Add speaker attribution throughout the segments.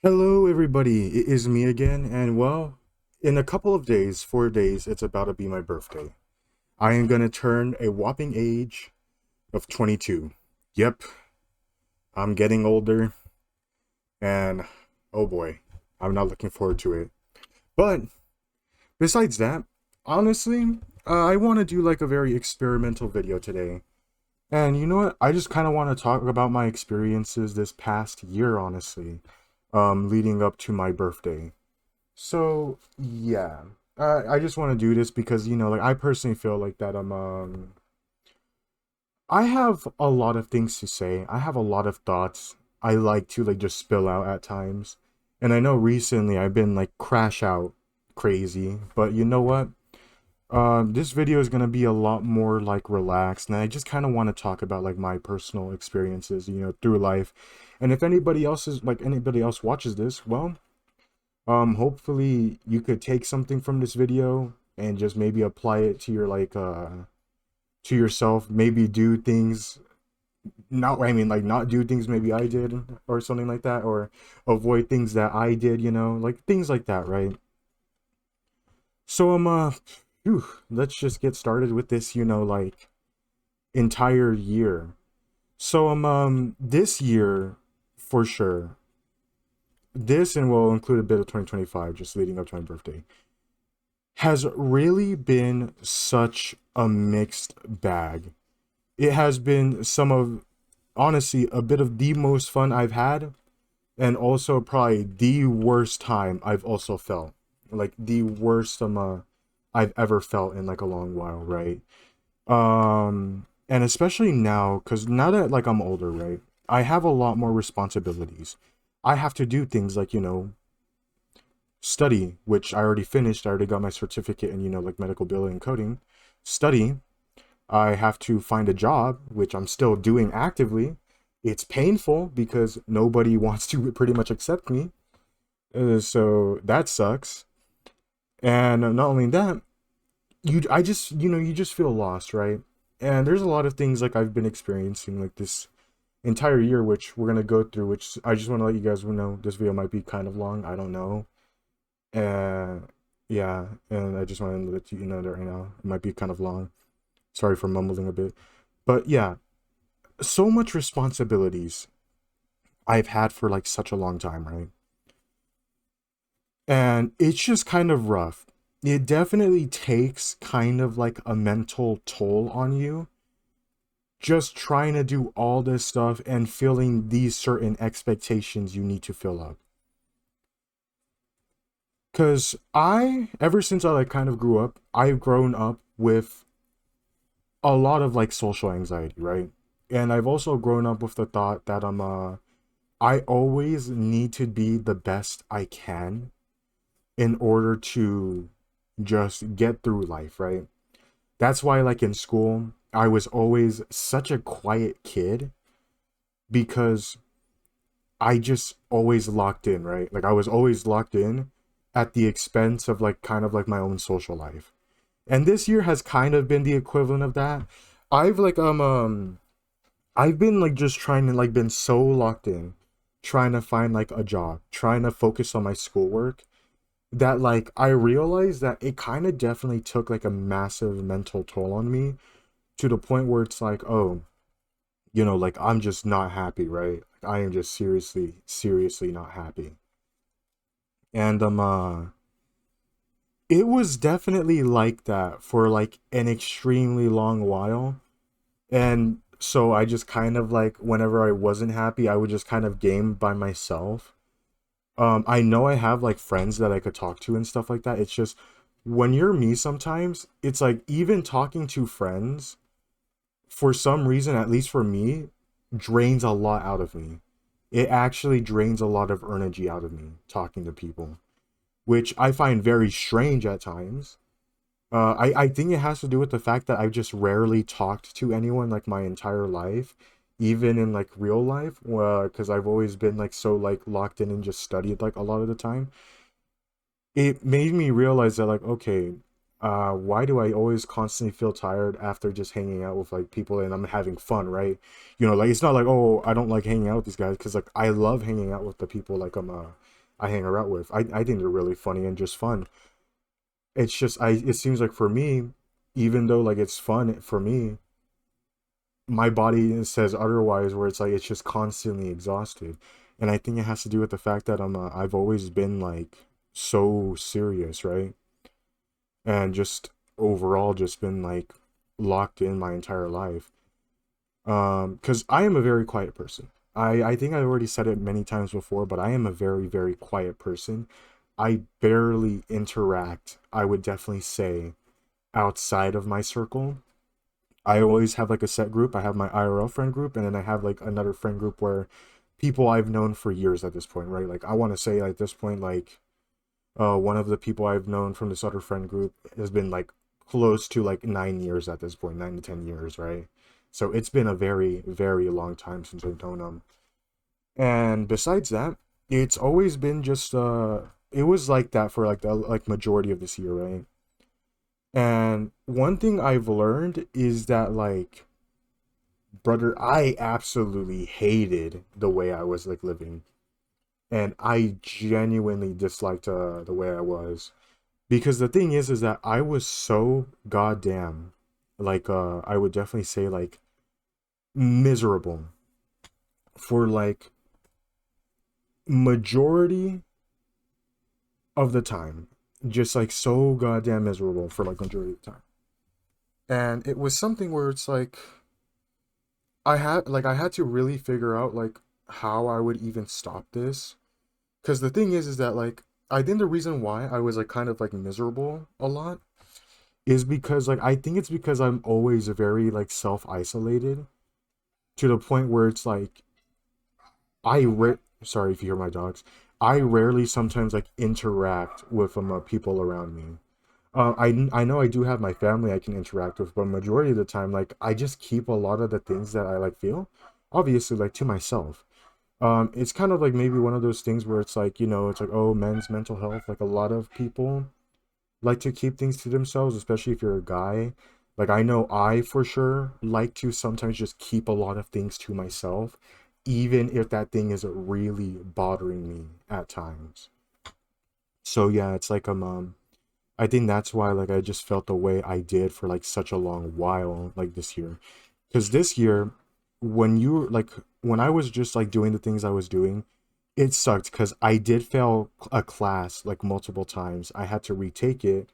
Speaker 1: Hello, everybody. It is me again, and well, in a couple of days, 4 days, it's about to be my birthday. I am gonna turn a whopping age of 22. Yep, I'm getting older, and oh boy, I'm not looking forward to it. But besides that, honestly, I want to do like a very experimental video today. And you know what? I just kind of want to talk about my experiences this past year, honestly, leading up to my birthday. So yeah, I just want to do this because like I personally feel like that I have a lot of things to say. I have a lot of thoughts. I like to like just spill out at times, and I know recently I've been like crash out crazy. But you know what? This video is gonna be a lot more like relaxed, and I just kind of want to talk about like my personal experiences, through life. And if anybody else watches this, well, hopefully you could take something from this video and just maybe apply it to your to yourself. Maybe do things not I mean like not do things maybe I did or something like that, or avoid things that I did, like things like that, right? So phew, let's just get started with this, like entire year. So this year for sure. This and will include a bit of 2025 just leading up to my birthday has really been such a mixed bag. It has been some of, honestly, a bit of the most fun I've had, and also probably the worst time I've also felt. Like the worst I've ever felt in like a long while, right? And especially now, because now that like I'm older, right? I have a lot more responsibilities. I have to do things like, study, which I already finished. I already got my certificate in, like medical billing and coding. Study. I have to find a job, which I'm still doing actively. It's painful because nobody wants to pretty much accept me. So that sucks. And not only that, I just, you just feel lost, right? And there's a lot of things like I've been experiencing like this entire year, which we're gonna go through. Which I just want to let you guys know this video might be kind of long. I don't know. Uh, yeah, and I just wanted to let you know that right now. It might be kind of long. Sorry for mumbling a bit. But yeah, so much responsibilities I've had for like such a long time, right? And it's just kind of rough. It definitely takes kind of like a mental toll on you just trying to do all this stuff and filling these certain expectations you need to fill up. Cause ever since I like kind of grew up, I've grown up with a lot of like social anxiety, right? And I've also grown up with the thought that I always need to be the best I can in order to just get through life, right? That's why like in school, I was always such a quiet kid because I just always locked in, right? Like I was always locked in at the expense of like kind of like my own social life. And this year has kind of been the equivalent of that. I've like I've been like just trying to like been so locked in, trying to find like a job, trying to focus on my schoolwork that like I realized that it kind of definitely took like a massive mental toll on me to the point where it's like, oh, like I'm just not happy, right? Like, I am just seriously not happy. And it was definitely like that for like an extremely long while. And so I just kind of like whenever I wasn't happy, I would just kind of game by myself. I know I have like friends that I could talk to and stuff like that. It's just when you're me sometimes, it's like even talking to friends for some reason, at least for me, drains a lot out of me. It actually drains a lot of energy out of me talking to people, which I find very strange at times. I think it has to do with the fact that I've just rarely talked to anyone like my entire life, even in like real life, because I've always been like so like locked in and just studied like a lot of the time. It made me realize that like okay, Why do I always constantly feel tired after just hanging out with like people and I'm having fun, right? You know, like it's not like, oh, I don't like hanging out with these guys, because like I love hanging out with the people like I hang out with. I think they're really funny and just fun. It's just it seems like for me, even though like it's fun for me, my body says otherwise, where it's like it's just constantly exhausted. And I think it has to do with the fact that I've always been like so serious, right? And just overall just been like locked in my entire life. Because I am a very quiet person. I think I already said it many times before, but I am a very, very quiet person. I barely interact, I would definitely say, outside of my circle. I always have like a set group. I have my IRL friend group, and then I have like another friend group where people I've known for years at this point, right? Like I want to say at this point, like one of the people I've known from this other friend group has been like close to like 9 years at this point, 9 to 10 years, right? So it's been a very, very long time since I've known them. And besides that, it's always been just it was like that for like the like majority of this year, right? And one thing I've learned is that like brother, I absolutely hated the way I was like living. And I genuinely disliked the way I was. Because the thing is that I was so goddamn like I would definitely say like miserable for like majority of the time. Just like so goddamn miserable for like majority of the time. And it was something where it's like I had to really figure out like how I would even stop this. Because the thing is that like I think the reason why I was like kind of like miserable a lot is because like I think it's because I'm always very like self-isolated, to the point where it's like sorry if you hear my dogs. I rarely sometimes like interact with people around me. I know I do have my family I can interact with, but majority of the time like I just keep a lot of the things that I like feel obviously like to myself. It's kind of like maybe one of those things where it's like, you know, it's like, oh, men's mental health, like a lot of people like to keep things to themselves, especially if you're a guy. Like I know I for sure like to sometimes just keep a lot of things to myself, even if that thing is really bothering me at times. So yeah, it's like I think that's why like I just felt the way I did for like such a long while like this year. Because this year, when you like when I was just like doing the things I was doing, it sucked because I did fail a class like multiple times. I had to retake it.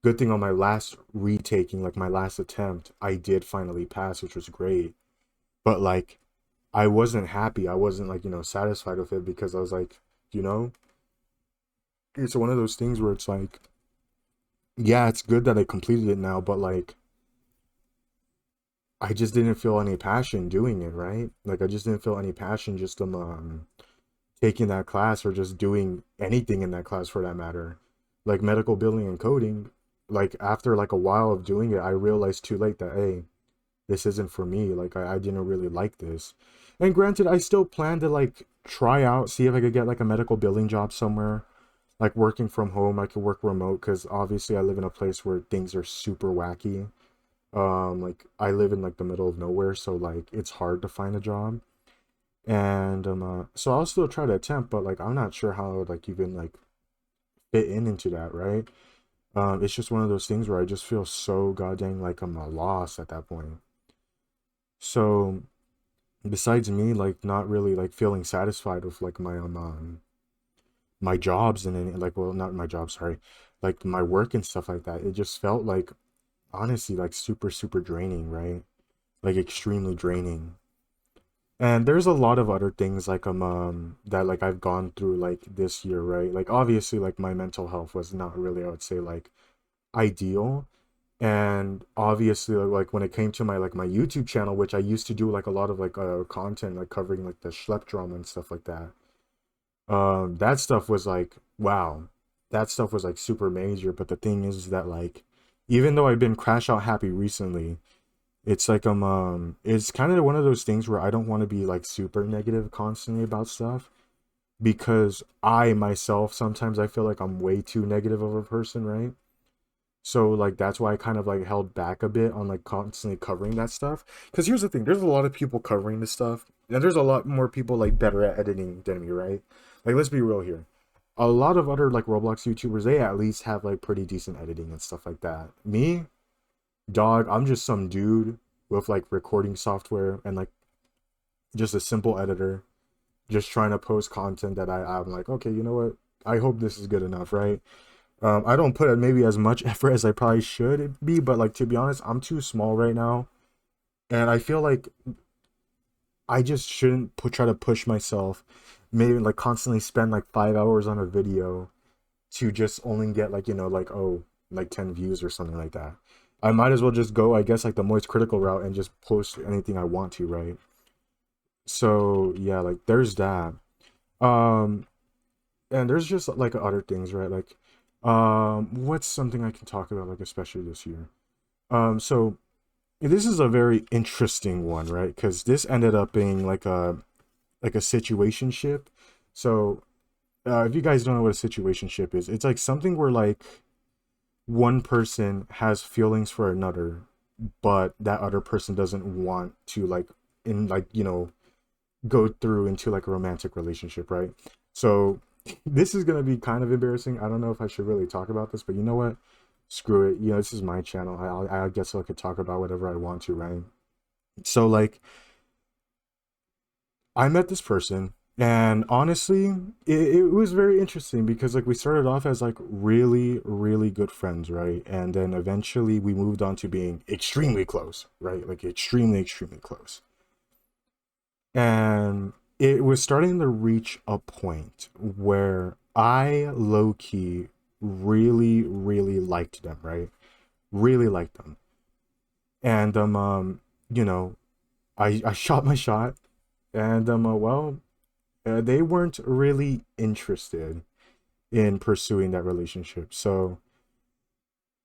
Speaker 1: Good thing on my last retaking, like my last attempt, I did finally pass, which was great. But like I wasn't happy. I wasn't like, you know, satisfied with it, because I was like, you know, it's one of those things where it's like, yeah, it's good that I completed it now, but like I just didn't feel any passion doing it, right? Like I just didn't feel any passion just taking that class, or just doing anything in that class for that matter. Like medical billing and coding, like after like a while of doing it, I realized too late that hey, this isn't for me. Like I didn't really like this. And granted, I still plan to like try out, see if I could get like a medical billing job somewhere, like working from home. I could work remote, because obviously I live in a place where things are super wacky. Like I live in like the middle of nowhere, so like it's hard to find a job. And so I'll still try to attempt, but like I'm not sure how I would like even like fit in into that, right? It's just one of those things where I just feel so goddamn like I'm a loss at that point. So besides me like not really like feeling satisfied with like my jobs and any like, well, not my job, sorry, like my work and stuff like that, it just felt like honestly like super super draining, right? Like extremely draining. And there's a lot of other things like that like I've gone through like this year, right? Like obviously like my mental health was not really, I would say, like ideal. And obviously like when it came to my like my YouTube channel, which I used to do like a lot of like content like covering like the Schlepp drama and stuff like that. That stuff was like wow. That stuff was like super major, but the thing is that like even though I've been crash out happy recently, it's like it's kind of one of those things where I don't want to be like super negative constantly about stuff, because I myself sometimes I feel like I'm way too negative of a person, right? So like that's why I kind of like held back a bit on like constantly covering that stuff. Because here's the thing, there's a lot of people covering this stuff, and there's a lot more people like better at editing than me, right? Like let's be real here. A lot of other like Roblox YouTubers, they at least have like pretty decent editing and stuff like that. Me, dog, I'm just some dude with like recording software and like just a simple editor, just trying to post content that I'm like, okay, you know what? I hope this is good enough, right? I don't put maybe as much effort as I probably should be, but like to be honest, I'm too small right now, and I feel like I just shouldn't try to push myself, maybe like constantly spend like 5 hours on a video to just only get like like oh like 10 views or something like that. I might as well just go, I guess, like the Moist Critical route and just post anything I want to, right? So yeah, like there's that. Um, and there's just like other things, right? Like, what's something I can talk about, like especially this year? So this is a very interesting one, right? Because this ended up being like a situationship. So if you guys don't know what a situationship is, it's like something where like one person has feelings for another, but that other person doesn't want to like in like go through into like a romantic relationship, right? So this is gonna be kind of embarrassing. I don't know if I should really talk about this, but you know what? Screw it. This is my channel. I guess I could talk about whatever I want to, right? So like, I met this person, and honestly, it was very interesting because like we started off as like really, really good friends, right? And then eventually we moved on to being extremely close, right? Like extremely, extremely close. And it was starting to reach a point where I low key really, really liked them, right? Really liked them. And you know, I shot my shot, and they weren't really interested in pursuing that relationship. So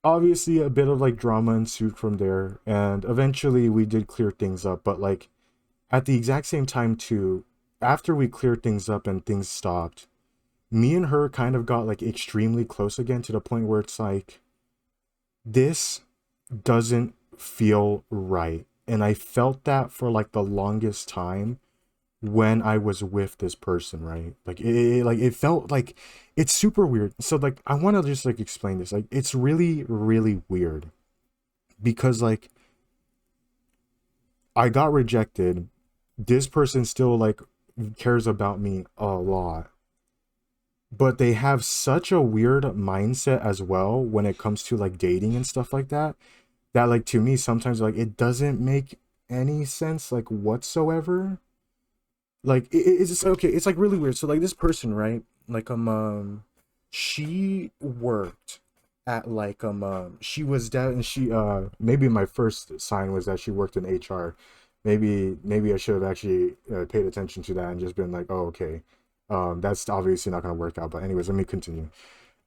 Speaker 1: obviously a bit of like drama ensued from there, and eventually we did clear things up, but like at the exact same time too, after we cleared things up and things stopped, me and her kind of got like extremely close again to the point where it's like this doesn't feel right. And I felt that for like the longest time when I was with this person, right? Like like it felt like it's super weird. So like I want to just like explain this. Like it's really really weird because like I got rejected. This person still like cares about me a lot. But they have such a weird mindset as well when it comes to like dating and stuff like that, that like to me sometimes like it doesn't make any sense like whatsoever. Like it's just okay, it's like really weird. So like this person, right? Like she worked at like she was that, and she maybe my first sign was that she worked in HR. Maybe I should have actually paid attention to that and just been like, oh okay, that's obviously not gonna work out. But anyways, let me continue.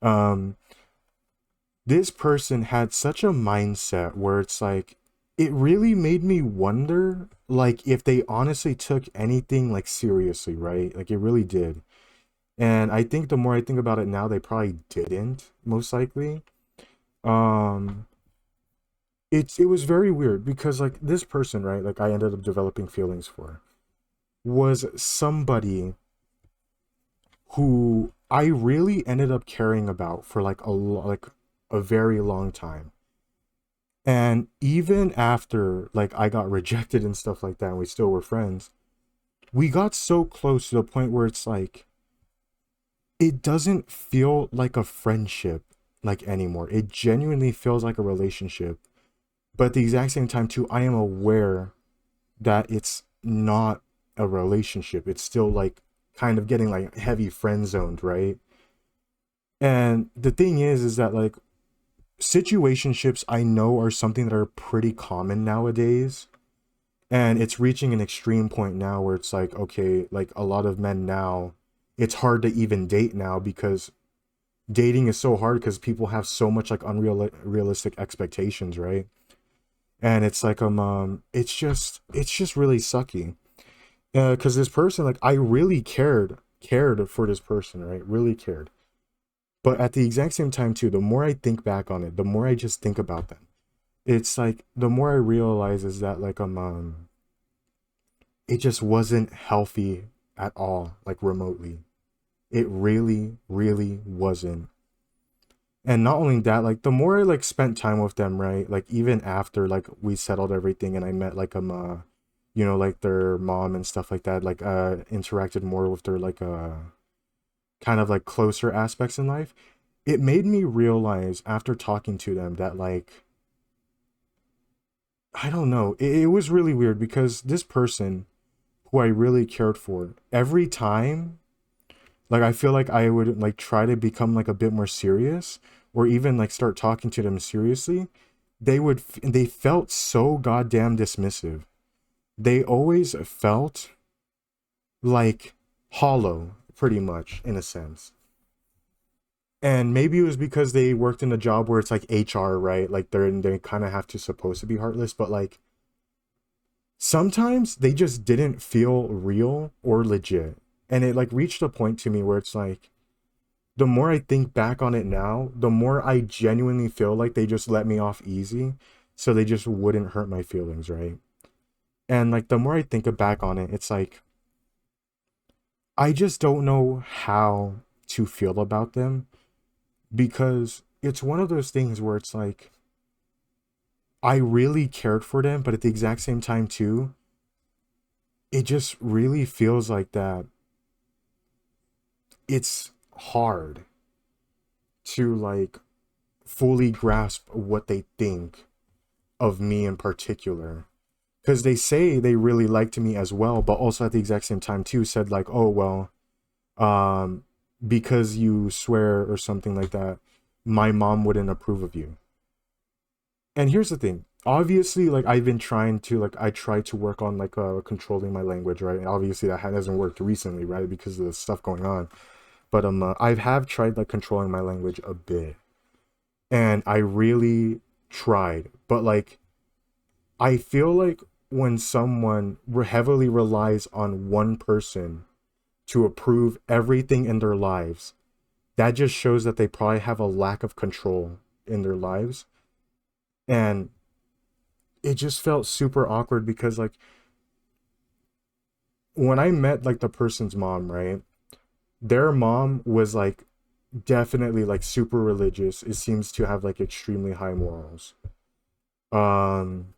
Speaker 1: um this person had such a mindset where it's like it really made me wonder like if they honestly took anything like seriously, right? Like it really did. And I think the more I think about it now, they probably didn't, most likely. um it was very weird because like this person, right, like I ended up developing feelings for, was somebody who I really ended up caring about for like like a very long time. And even after like I got rejected and stuff like that, and we still were friends, we got so close to the point where it's like it doesn't feel like a friendship like anymore. It genuinely feels like a relationship. But at the exact same time too, I am aware that it's not a relationship. It's still like kind of getting like heavy friend zoned, right? And the thing is that like situationships I know are something that are pretty common nowadays, and it's reaching an extreme point now where it's like okay, like a lot of men now, it's hard to even date now because dating is so hard because people have so much like realistic expectations, right? And it's like it's just really sucky because this person, like I really cared for this person, right? Really cared. But at the exact same time too, the more I think back on it, the more I just think about them. It's like the more I realize is that like it just wasn't healthy at all, like remotely. It really, really wasn't. And not only that, like the more I like spent time with them, right? Like even after like we settled everything and I met like you know, like their mom and stuff like that, like interacted more with their like kind of like closer aspects in life, it made me realize after talking to them that like I don't know, it was really weird because this person who I really cared for, every time like I feel like I would like try to become like a bit more serious or even like start talking to them seriously, they felt so goddamn dismissive. They always felt like hollow pretty much in a sense. And maybe it was because they worked in a job where it's like HR, right? Like they kind of have to supposed to be heartless, but like sometimes they just didn't feel real or legit. And it like reached a point to me where it's like the more I think back on it now, the more I genuinely feel like they just let me off easy so they just wouldn't hurt my feelings, right? And like the more I think back on it, it's like I just don't know how to feel about them because it's one of those things where it's like I really cared for them, but at the exact same time too, it just really feels like that it's hard to like fully grasp what they think of me in particular because they say they really liked me as well, but also at the exact same time too said like, oh well, um because you swear or something like that, my mom wouldn't approve of you. And here's the thing, obviously like I've been trying to like I try to work on like controlling my language, right? And obviously that hasn't worked recently, right, because of the stuff going on. But I have tried like controlling my language a bit, and I really tried, but like I feel like when someone heavily relies on one person to approve everything in their lives, that just shows that they probably have a lack of control in their lives. And it just felt super awkward because like when I met like the person's mom, right? Their mom was like definitely like super religious. It seems to have like extremely high morals. Um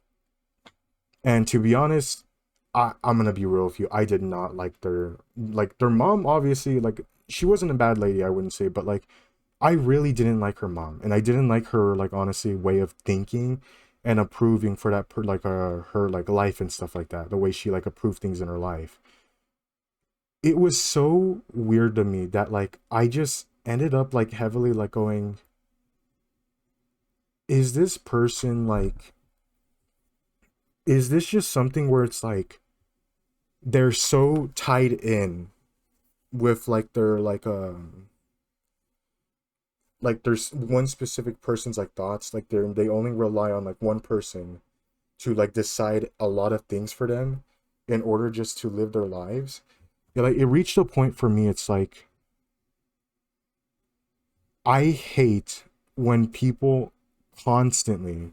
Speaker 1: and to be honest, I'm gonna be real with you. I did not like their mom. Obviously, like she wasn't a bad lady, I wouldn't say, but like I really didn't like her mom, and I didn't like her like honestly way of thinking and approving for that like her like life and stuff like that. The way she like approved things in her life, it was so weird to me that like I just ended up like heavily like going, is this person like, is this just something where it's like they're so tied in with like there's one specific person's like thoughts, like they only rely on like one person to like decide a lot of things for them in order just to live their lives. Like it reached a point for me, it's like I hate when people constantly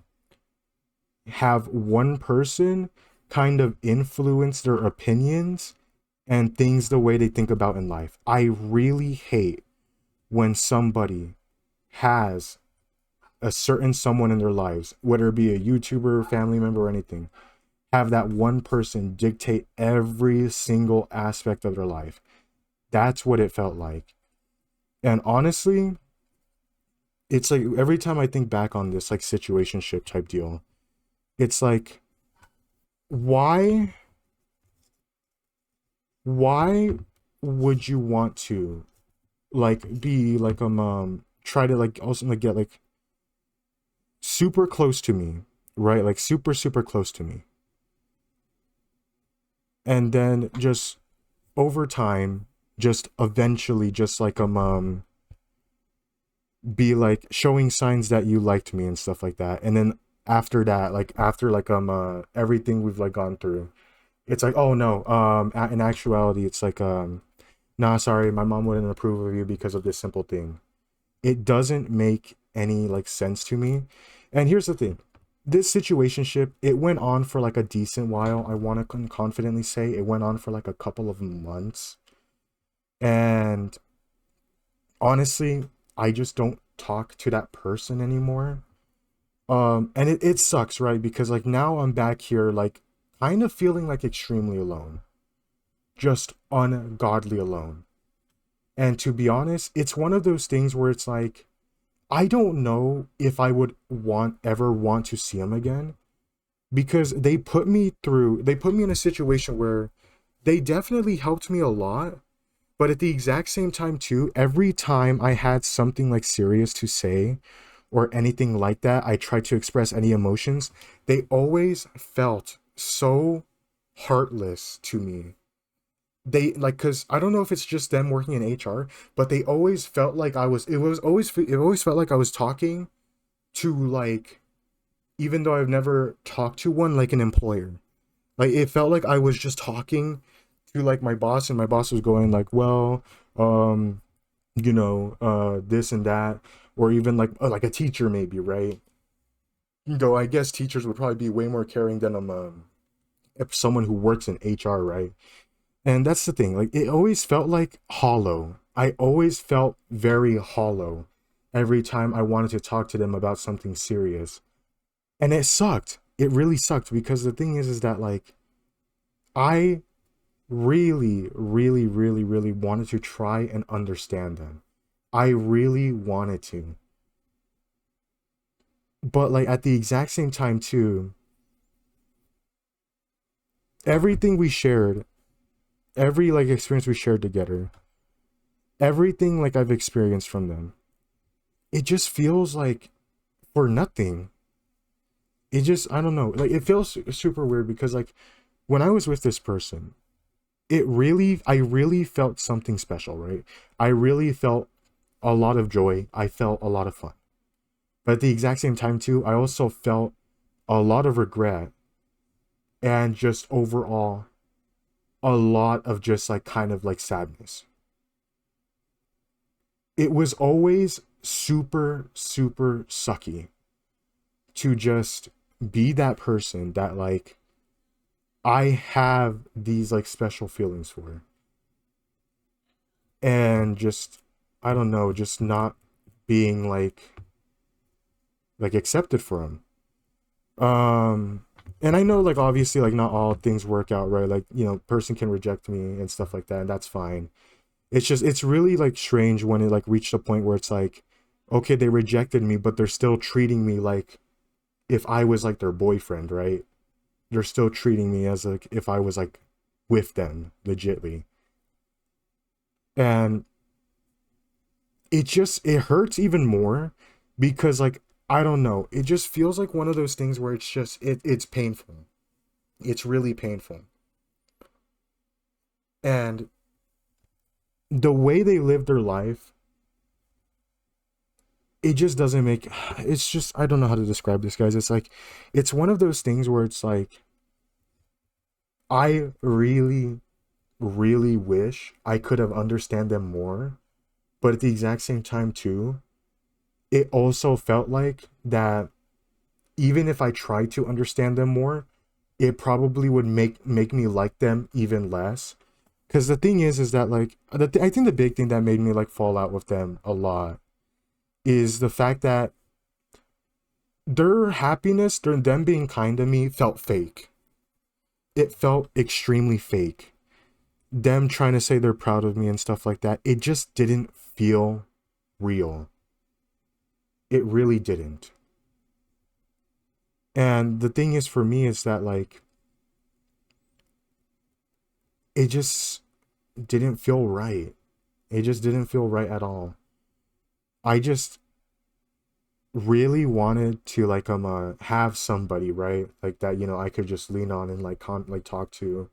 Speaker 1: have one person kind of influence their opinions and things the way they think about in life. I really hate when somebody has a certain someone in their lives, whether it be a YouTuber, family member, or anything, have that one person dictate every single aspect of their life. That's what it felt like. And honestly, it's like every time I think back on this like situationship type deal, it's like why why would you want to like be like try to like also like get like super close to me, right? Like super close to me. And then just over time, just eventually just like be like showing signs that you liked me and stuff like that. And then after that, like after like everything we've like gone through, it's like, oh no, in actuality it's like nah, sorry, my mom wouldn't approve of you because of this simple thing. It doesn't make any like sense to me. And here's the thing. This situationship, it went on for like a decent while. I want to confidently say it went on for like a couple of months. And honestly, I just don't talk to that person anymore. And it sucks, right? Because like now I'm back here like kind of feeling like extremely alone. Just ungodly alone. And to be honest, it's one of those things where it's like I don't know if I would want to see him again because they put me in a situation where they definitely helped me a lot, but at the exact same time too, every time I had something like serious to say or anything like that, I tried to express any emotions, they always felt so heartless to me. They like, cuz I don't know if it's just them working in HR, but they always felt like it always felt like I was talking to like, even though I've never talked to one, like an employer. Like it felt like I was just talking to like my boss, and my boss was going like, well, um this and that, or even like a teacher maybe, right? Though I guess teachers would probably be way more caring than if someone who works in HR, right? And that's the thing, like it always felt like hollow. I always felt very hollow every time I wanted to talk to them about something serious. And it sucked. It really sucked because the thing is that like I really, really, really, really wanted to try and understand them. I really wanted to. But like at the exact same time too, everything we shared, every like experience we shared together, everything like I've experienced from them, it just feels like for nothing. It just, I don't know, like it feels super weird because like when I was with this person, I really felt something special, right? I really felt a lot of joy. I felt a lot of fun. But at the exact same time too, I also felt a lot of regret and just overall a lot of just like kind of like sadness. It was always super, super sucky to just be that person that like I have these like special feelings for. And just, I don't know, just not being like accepted for them. And I know like obviously like not all things work out, right? Like, person can reject me and stuff like that, and that's fine. It's just it's really like strange when it like reached a point where it's like, okay, they rejected me, but they're still treating me like if I was like their boyfriend, right? They're still treating me as like if I was like with them legitly. And it hurts even more because like I don't know, it just feels like one of those things where it's painful. It's really painful. And the way they live their life, it just doesn't make it's just I don't know how to describe this, guys. It's like it's one of those things where it's like I really, really wish I could have understand them more, but at the exact same time too, it also felt like that even if I tried to understand them more, it probably would make me like them even less. Because the thing is that like I think the big thing that made me like fall out with them a lot is the fact that their happiness, their them being kind to me felt fake. It felt extremely fake. Them trying to say they're proud of me and stuff like that, it just didn't feel real. It really didn't. And the thing is for me is that like it just didn't feel right. It just didn't feel right at all. I just really wanted to like have somebody, right? Like that, I could just lean on and like like talk to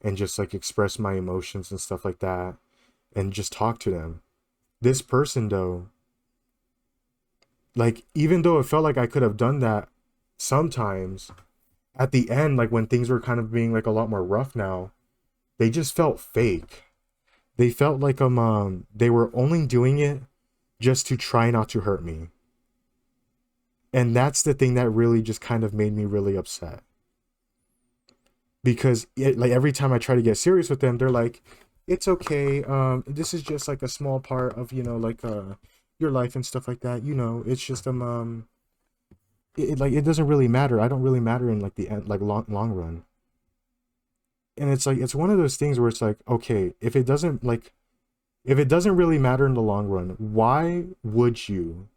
Speaker 1: and just like express my emotions and stuff like that and just talk to them. This person though, like even though it felt like I could have done that sometimes, at the end, like when things were kind of being like a lot more rough now, they just felt fake. They felt like they were only doing it just to try not to hurt me. And that's the thing that really just kind of made me really upset. Because like every time I try to get serious with them, they're like, it's okay. This is just like a small part of, like your life and stuff like that. It's just like it doesn't really matter. I don't really matter in like the end, like long run. And it's like it's one of those things where it's like, okay, if it doesn't really matter in the long run, why would you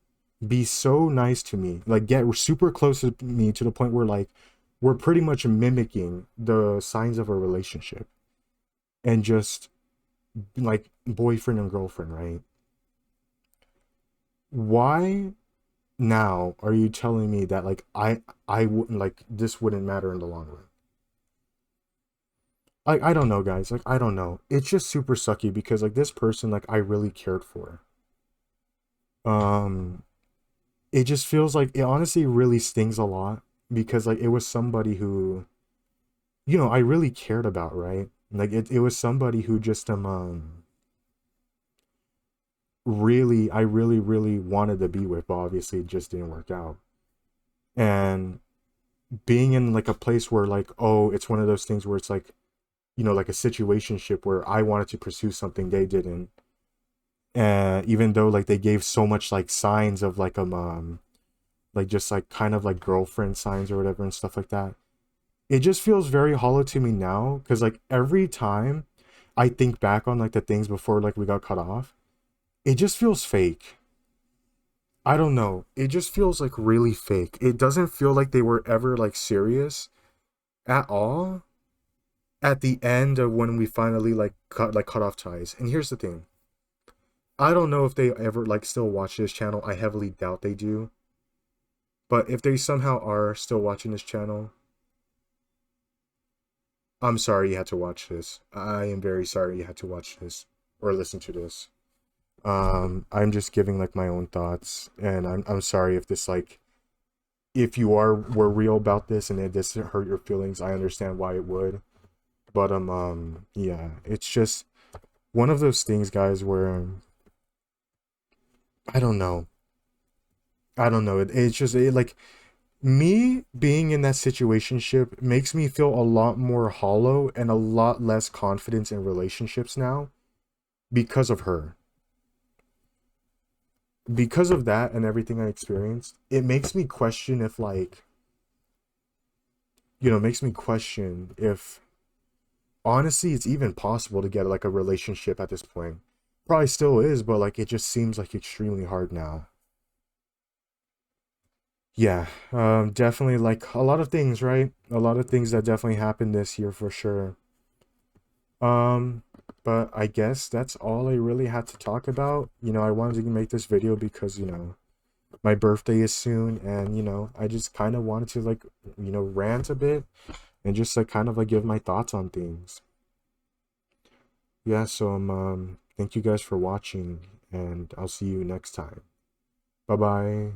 Speaker 1: be so nice to me, like get super close to me to the point where like we're pretty much mimicking the signs of a relationship and just like boyfriend and girlfriend, right? Why now are you telling me that like I wouldn't like this wouldn't matter in the long run? Like I don't know, guys. Like I don't know. It's just super sucky because like this person like I really cared for. Um it just feels like it honestly really stings a lot because like it was somebody who I really cared about, right? Like it was somebody who just really I really really wanted to be with, but obviously it just didn't work out. And being in like a place where like, oh, it's one of those things where it's like, like a situationship where I wanted to pursue something they didn't. And even though like they gave so much like signs of like just like kind of like girlfriend signs or whatever and stuff like that, it just feels very hollow to me now because like every time I think back on like the things before like we got cut off, it just feels fake. I don't know. It just feels like really fake. It doesn't feel like they were ever like serious at all at the end of when we finally cut off ties. And here's the thing. I don't know if they ever like still watch this channel. I heavily doubt they do. But if they somehow are still watching this channel, I'm sorry you had to watch this. I am very sorry you had to watch this or listen to this. I'm just giving like my own thoughts, and I'm sorry if this like if you were real about this and it just hurt your feelings. I understand why it would, but yeah, it's just one of those things, guys, where I don't know. I don't know. It's just like me being in that situationship makes me feel a lot more hollow and a lot less confidence in relationships now because of her. Because of that and everything I experienced, it makes me question if like, makes me question if honestly it's even possible to get like a relationship at this point. Probably still is, but like it just seems like extremely hard now. Yeah, definitely like a lot of things, right? A lot of things that definitely happened this year for sure. Um, but I guess that's all I really had to talk about. I wanted to make this video because, my birthday is soon and, I just kind of wanted to like, rant a bit and just like kind of like give my thoughts on things. Yeah, so thank you guys for watching and I'll see you next time. Bye bye.